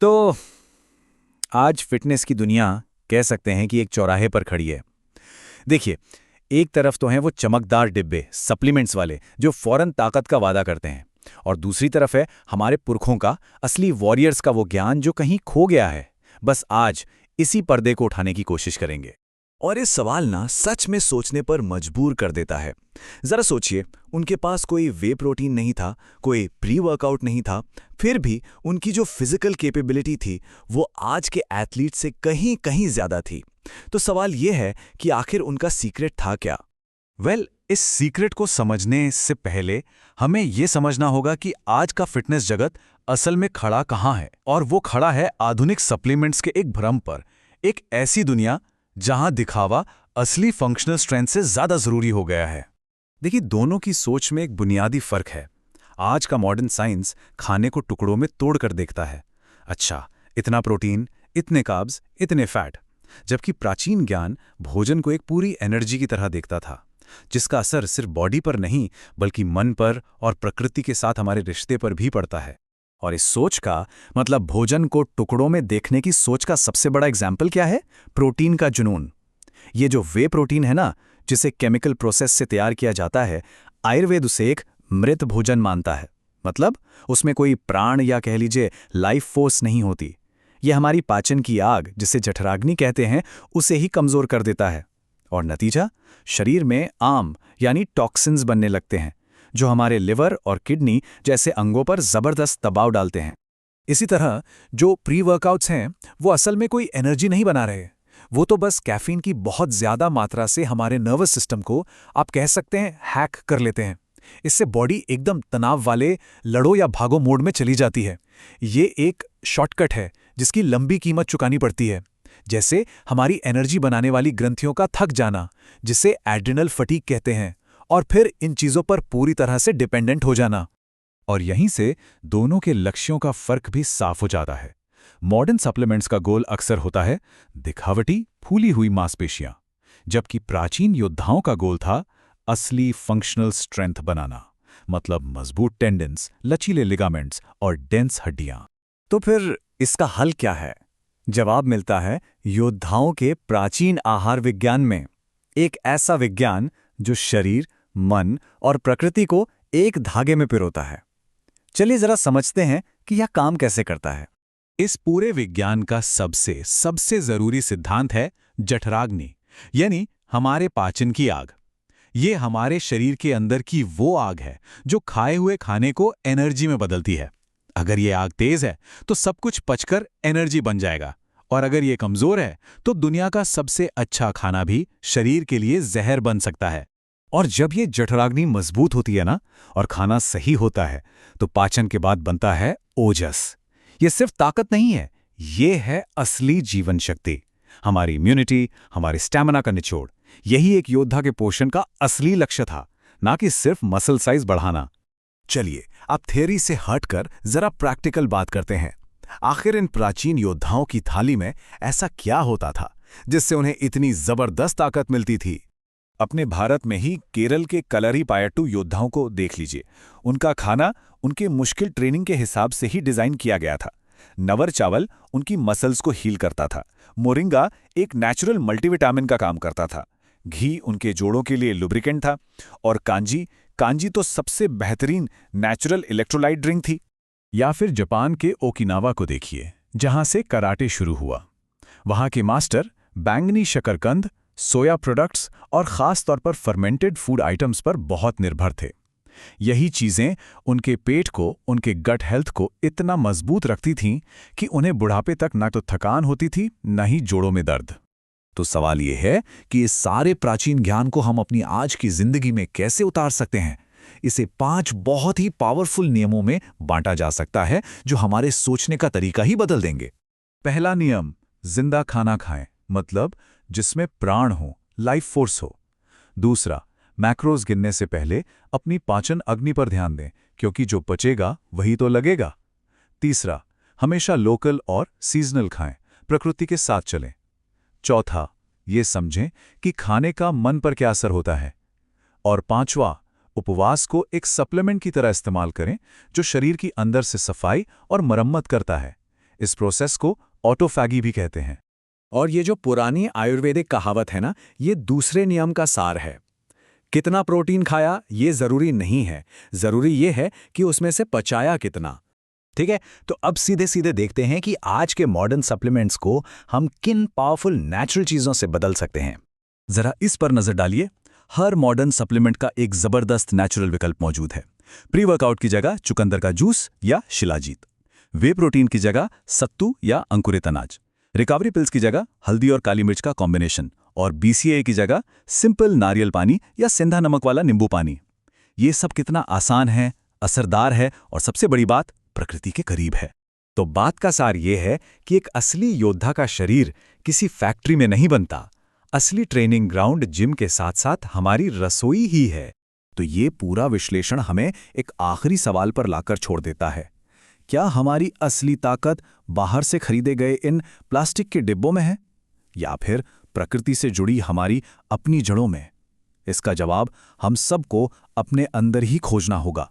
तो आज फिटनेस की दुनिया कह सकते हैं कि एक चौराहे पर खड़ी है। देखिए, एक तरफ तो हैं वो चमकदार डिब्बे सप्लीमेंट्स वाले जो फौरन ताकत का वादा करते हैं, और दूसरी तरफ है हमारे पुरखों का असली वॉरियर्स का वो ज्ञान जो कहीं खो गया है। बस आज इसी पर्दे को उठाने की कोशिश करेंगे। और ये सवाल ना सच में सोचने पर मजबूर कर देता है। जरा सोचिए, उनके पास कोई वे प्रोटीन नहीं था, कोई प्री वर्कआउट नहीं था, फिर भी उनकी जो फिजिकल कैपेबिलिटी थी वो आज के एथलीट से कहीं कहीं ज्यादा थी। तो सवाल ये है कि आखिर उनका सीक्रेट था क्या? इस सीक्रेट को समझने से पहले हमें ये समझना होगा कि आज का फिटनेस जगत असल में खड़ा कहाँ है। और वो खड़ा है आधुनिक सप्लीमेंट्स के एक भ्रम पर, एक ऐसी दुनिया जहां दिखावा असली फंक्शनल स्ट्रेंथ से ज्यादा जरूरी हो गया है। देखिए, दोनों की सोच में एक बुनियादी फर्क है। आज का मॉडर्न साइंस खाने को टुकड़ों में तोड़कर देखता है। अच्छा, इतना प्रोटीन, इतने कार्ब्स, इतने फैट। जबकि प्राचीन ज्ञान भोजन को एक पूरी एनर्जी की तरह देखता था, जिसका असर सिर्फ बॉडी पर नहीं बल्कि मन पर और प्रकृति के साथ हमारे रिश्ते पर भी पड़ता है। और इस सोच का मतलब भोजन को टुकड़ों में देखने की सोच का सबसे बड़ा एग्जाम्पल क्या है? प्रोटीन का जुनून। ये जो वे प्रोटीन है ना, जिसे केमिकल प्रोसेस से तैयार किया जाता है, आयुर्वेद उसे एक मृत भोजन मानता है। मतलब उसमें कोई प्राण या कह लीजिए लाइफ फोर्स नहीं होती। ये हमारी पाचन की आग, जिसे जठराग्नि कहते हैं, उसे ही कमजोर कर देता है। और नतीजा, शरीर में आम यानी टॉक्सिन्स बनने लगते हैं, जो हमारे लिवर और किडनी जैसे अंगों पर जबरदस्त दबाव डालते हैं। इसी तरह जो प्री वर्कआउट्स हैं वो असल में कोई एनर्जी नहीं बना रहे, वो तो बस कैफीन की बहुत ज्यादा मात्रा से हमारे नर्वस सिस्टम को, आप कह सकते हैं, हैक कर लेते हैं। इससे बॉडी एकदम तनाव वाले लड़ो या भागो मोड में चली जाती है। ये एक शॉर्टकट है जिसकी लंबी कीमत चुकानी पड़ती है, जैसे हमारी एनर्जी बनाने वाली ग्रंथियों का थक जाना, जिसे एड्रिनल फटीग कहते हैं, और फिर इन चीजों पर पूरी तरह से डिपेंडेंट हो जाना। और यहीं से दोनों के लक्ष्यों का फर्क भी साफ हो जाता है। मॉडर्न सप्लीमेंट्स का गोल अक्सर होता है दिखावटी फूली हुई मांसपेशियां, जबकि प्राचीन योद्धाओं का गोल था असली फंक्शनल स्ट्रेंथ बनाना, मतलब मजबूत टेंडन्स, लचीले लिगामेंट्स और डेंस हड्डियां। तो फिर इसका हल क्या है? जवाब मिलता है योद्धाओं के प्राचीन आहार विज्ञान में। एक ऐसा विज्ञान जो शरीर, मन और प्रकृति को एक धागे में पिरोता है। चलिए जरा समझते हैं कि यह काम कैसे करता है। इस पूरे विज्ञान का सबसे जरूरी सिद्धांत है जठराग्नि, यानी हमारे पाचन की आग। ये हमारे शरीर के अंदर की वो आग है जो खाए हुए खाने को एनर्जी में बदलती है। अगर ये आग तेज है तो सब कुछ पचकर एनर्जी बन जाएगा, और अगर ये कमजोर है तो दुनिया का सबसे अच्छा खाना भी शरीर के लिए जहर बन सकता है। और जब ये जठराग्नि मजबूत होती है ना, और खाना सही होता है, तो पाचन के बाद बनता है ओजस। ये सिर्फ ताकत नहीं है, ये है असली जीवन शक्ति, हमारी इम्यूनिटी, हमारे स्टैमिना का निचोड़। यही एक योद्धा के पोषण का असली लक्ष्य था, ना कि सिर्फ मसल साइज बढ़ाना। चलिए अब थ्योरी से हटकर जरा प्रैक्टिकल बात करते हैं। आखिर इन प्राचीन योद्धाओं की थाली में ऐसा क्या होता था जिससे उन्हें इतनी जबरदस्त ताकत मिलती थी? अपने भारत में ही केरल के कलरीपायट्टू योद्धाओं को देख लीजिए। उनका खाना उनके मुश्किल ट्रेनिंग के हिसाब से ही डिजाइन किया गया था। नवर चावल उनकी मसल्स को हील करता था, मोरिंगा एक नेचुरल मल्टीविटामिन का काम करता था, घी उनके जोड़ों के लिए लुब्रिकेंट था, और कांजी तो सबसे बेहतरीन नेचुरल इलेक्ट्रोलाइट ड्रिंक थी। या फिर जापान के ओकिनावा को देखिए, जहां से कराटे शुरू हुआ। वहां के मास्टर बैंगनी शकरकंद, सोया प्रोडक्ट्स और खास तौर पर फर्मेंटेड फूड आइटम्स पर बहुत निर्भर थे। यही चीजें उनके पेट को, उनके गट हेल्थ को इतना मजबूत रखती थीं कि उन्हें बुढ़ापे तक ना तो थकान होती थी, न ही जोड़ों में दर्द। तो सवाल यह है कि इस सारे प्राचीन ज्ञान को हम अपनी आज की जिंदगी में कैसे उतार सकते हैं? इसे 5 बहुत ही पावरफुल नियमों में बांटा जा सकता है, जो हमारे सोचने का तरीका ही बदल देंगे। पहला नियम, जिंदा खाना खाएं, मतलब जिसमें प्राण हो, लाइफ फोर्स हो। दूसरा, मैक्रोज गिनने से पहले अपनी पाचन अग्नि पर ध्यान दें, क्योंकि जो पचेगा वही तो लगेगा। तीसरा, हमेशा लोकल और सीजनल खाएं, प्रकृति के साथ चलें। चौथा, ये समझें कि खाने का मन पर क्या असर होता है। और पांचवा, उपवास को एक सप्लीमेंट की तरह इस्तेमाल करें, जो शरीर की अंदर से सफाई और मरम्मत करता है। इस प्रोसेस को ऑटोफैगी भी कहते हैं। और ये जो पुरानी आयुर्वेदिक कहावत है ना, ये दूसरे नियम का सार है। कितना प्रोटीन खाया ये जरूरी नहीं है, जरूरी ये है कि उसमें से पचाया कितना। ठीक है, तो अब सीधे सीधे देखते हैं कि आज के मॉडर्न सप्लीमेंट्स को हम किन पावरफुल नेचुरल चीज़ों से बदल सकते हैं। जरा इस पर नजर डालिए। हर मॉडर्न सप्लीमेंट का एक जबरदस्त नेचुरल विकल्प मौजूद है। प्री वर्कआउट की जगह चुकंदर का जूस या शिलाजीत, वे प्रोटीन की जगह सत्तू या अंकुरित अनाज, रिकवरी पिल्स की जगह हल्दी और काली मिर्च का कॉम्बिनेशन, और BCAA की जगह सिंपल नारियल पानी या सेंधा नमक वाला नींबू पानी। ये सब कितना आसान है, असरदार है और सबसे बड़ी बात, प्रकृति के करीब है। तो बात का सार ये है कि एक असली योद्धा का शरीर किसी फैक्ट्री में नहीं बनता। असली ट्रेनिंग ग्राउंड जिम के साथ साथ हमारी रसोई ही है। तो ये पूरा विश्लेषण हमें एक आखिरी सवाल पर लाकर छोड़ देता है। क्या हमारी असली ताकत बाहर से खरीदे गए इन प्लास्टिक के डिब्बों में है, या फिर प्रकृति से जुड़ी हमारी अपनी जड़ों में? इसका जवाब हम सबको अपने अंदर ही खोजना होगा।